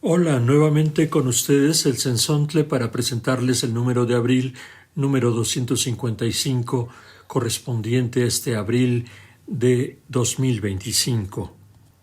Hola, nuevamente con ustedes el Censontle para presentarles el número de abril, número 255, correspondiente a este abril de 2025.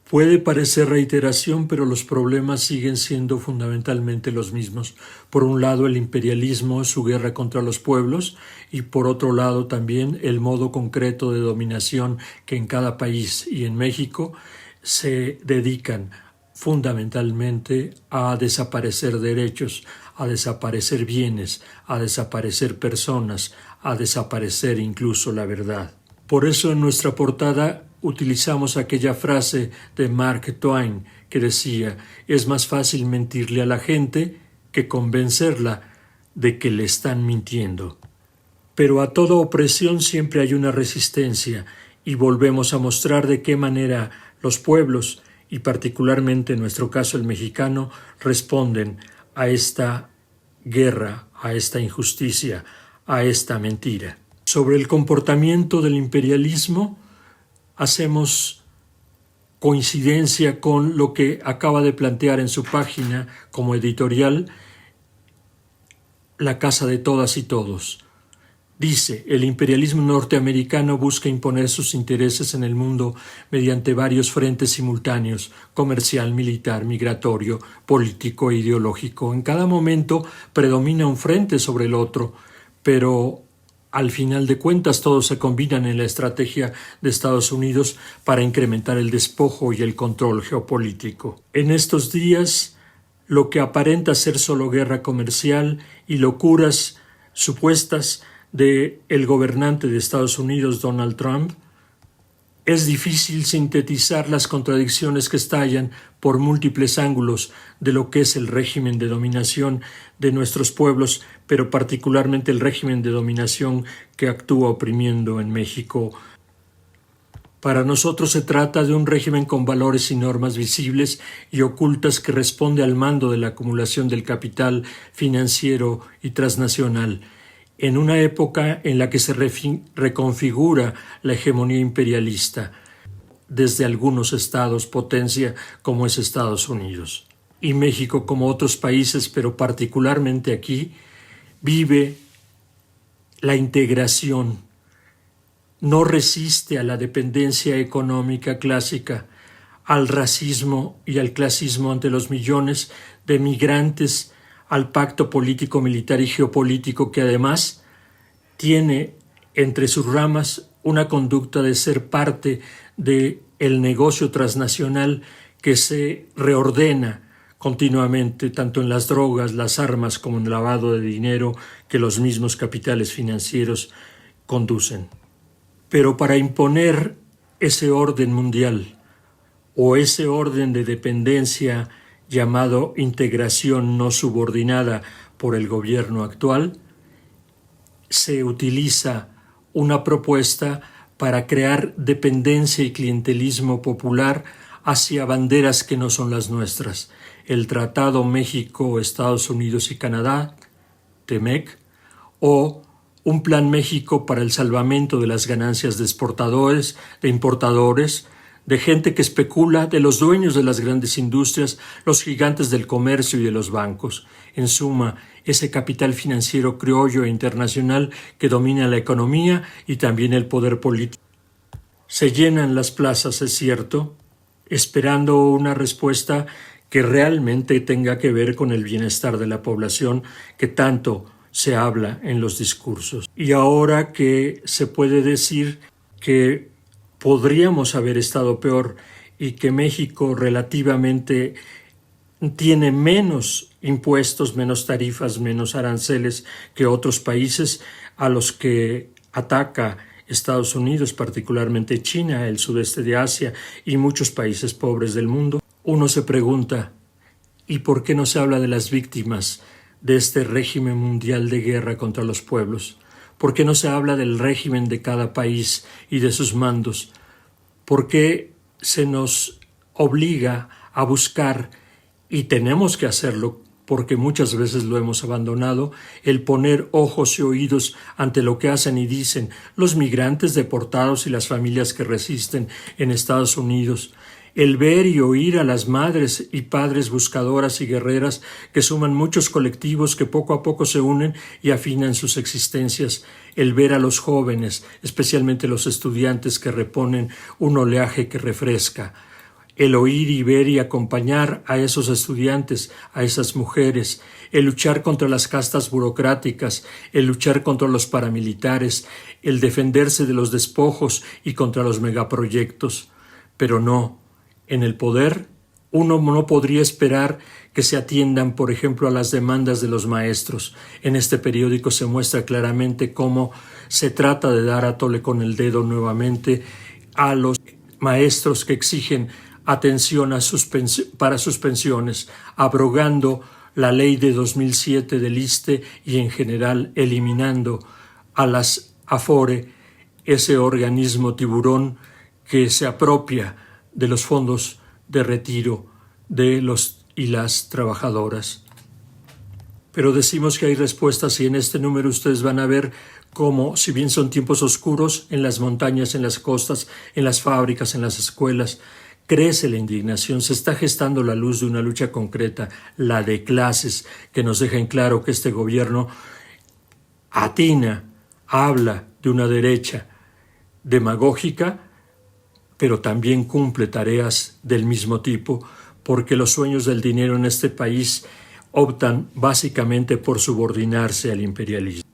Puede parecer reiteración, pero los problemas siguen siendo fundamentalmente los mismos. Por un lado, el imperialismo, su guerra contra los pueblos, y por otro lado también el modo concreto de dominación que en cada país y en México se dedican fundamentalmente a desaparecer derechos, a desaparecer bienes, a desaparecer personas, a desaparecer incluso la verdad. Por eso en nuestra portada utilizamos aquella frase de Mark Twain que decía: es más fácil mentirle a la gente que convencerla de que le están mintiendo. Pero a toda opresión siempre hay una resistencia, y volvemos a mostrar de qué manera los pueblos, y particularmente en nuestro caso el mexicano, responden a esta guerra, a esta injusticia, a esta mentira. Sobre el comportamiento del imperialismo, hacemos coincidencia con lo que acaba de plantear en su página como editorial La Casa de Todas y Todos. Dice: el imperialismo norteamericano busca imponer sus intereses en el mundo mediante varios frentes simultáneos: comercial, militar, migratorio, político e ideológico. En cada momento predomina un frente sobre el otro, pero al final de cuentas todos se combinan en la estrategia de Estados Unidos para incrementar el despojo y el control geopolítico. En estos días, lo que aparenta ser solo guerra comercial y locuras supuestas de el gobernante de Estados Unidos, Donald Trump, es difícil sintetizar las contradicciones que estallan por múltiples ángulos de lo que es el régimen de dominación de nuestros pueblos, pero particularmente el régimen de dominación que actúa oprimiendo en México. Para nosotros se trata de un régimen con valores y normas visibles y ocultas que responde al mando de la acumulación del capital financiero y transnacional, en una época en la que se reconfigura la hegemonía imperialista desde algunos estados potencia como es Estados Unidos. Y México, como otros países, pero particularmente aquí, vive la integración. No resiste a la dependencia económica clásica, al racismo y al clasismo ante los millones de migrantes, al pacto político, militar y geopolítico que además tiene entre sus ramas una conducta de ser parte del negocio transnacional que se reordena continuamente, tanto en las drogas, las armas, como en el lavado de dinero que los mismos capitales financieros conducen. Pero para imponer ese orden mundial o ese orden de dependencia llamado integración no subordinada por el gobierno actual, se utiliza una propuesta para crear dependencia y clientelismo popular hacia banderas que no son las nuestras: el Tratado México, Estados Unidos y Canadá, TEMEC, o un Plan México para el salvamento de las ganancias de exportadores, de importadores, de gente que especula, de los dueños de las grandes industrias, los gigantes del comercio y de los bancos. En suma, ese capital financiero criollo e internacional que domina la economía y también el poder político. Se llenan las plazas, es cierto, esperando una respuesta que realmente tenga que ver con el bienestar de la población que tanto se habla en los discursos. Y ahora que se puede decir que podríamos haber estado peor y que México relativamente tiene menos impuestos, menos tarifas, menos aranceles que otros países a los que ataca Estados Unidos, particularmente China, el sudeste de Asia y muchos países pobres del mundo, uno se pregunta: ¿y por qué no se habla de las víctimas de este régimen mundial de guerra contra los pueblos? ¿Por qué no se habla del régimen de cada país y de sus mandos? ¿Por qué se nos obliga a buscar, y tenemos que hacerlo porque muchas veces lo hemos abandonado, el poner ojos y oídos ante lo que hacen y dicen los migrantes deportados y las familias que resisten en Estados Unidos, el ver y oír a las madres y padres buscadoras y guerreras que suman muchos colectivos que poco a poco se unen y afinan sus existencias, el ver a los jóvenes, especialmente los estudiantes que reponen un oleaje que refresca, el oír y ver y acompañar a esos estudiantes, a esas mujeres, el luchar contra las castas burocráticas, el luchar contra los paramilitares, el defenderse de los despojos y contra los megaproyectos. Pero no, en el poder uno no podría esperar que se atiendan, por ejemplo, a las demandas de los maestros. En este periódico se muestra claramente cómo se trata de dar a tole con el dedo nuevamente a los maestros que exigen atención para sus pensiones, abrogando la ley de 2007 del ISSSTE y en general eliminando a las AFORE, ese organismo tiburón que se apropia de los fondos de retiro de los y las trabajadoras. Pero decimos que hay respuestas y en este número ustedes van a ver cómo, si bien son tiempos oscuros, en las montañas, en las costas, en las fábricas, en las escuelas, crece la indignación, se está gestando la luz de una lucha concreta, la de clases, que nos deja en claro que este gobierno habla de una derecha demagógica, pero también cumple tareas del mismo tipo, porque los sueños del dinero en este país optan básicamente por subordinarse al imperialismo.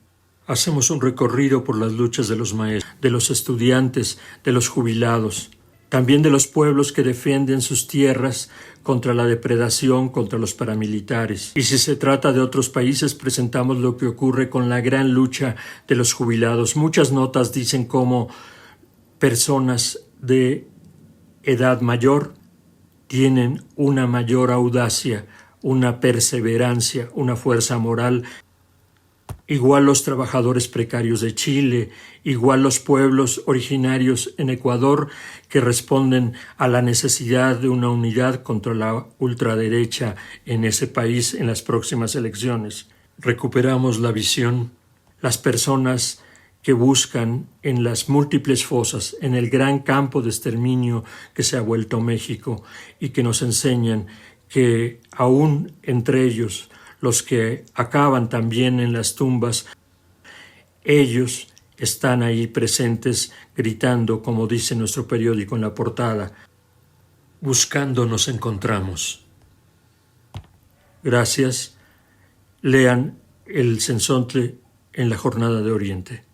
Hacemos un recorrido por las luchas de los maestros, de los estudiantes, de los jubilados, también de los pueblos que defienden sus tierras contra la depredación, contra los paramilitares. Y si se trata de otros países, presentamos lo que ocurre con la gran lucha de los jubilados. Muchas notas dicen cómo personas de edad mayor tienen una mayor audacia, una perseverancia, una fuerza moral. Igual los trabajadores precarios de Chile, igual los pueblos originarios en Ecuador que responden a la necesidad de una unidad contra la ultraderecha en ese país en las próximas elecciones. Recuperamos la visión, las personas que buscan en las múltiples fosas, en el gran campo de exterminio que se ha vuelto México y que nos enseñan que aún entre ellos, los que acaban también en las tumbas, ellos están ahí presentes gritando, como dice nuestro periódico en la portada, buscando nos encontramos. Gracias. Lean el Censontle en la Jornada de Oriente.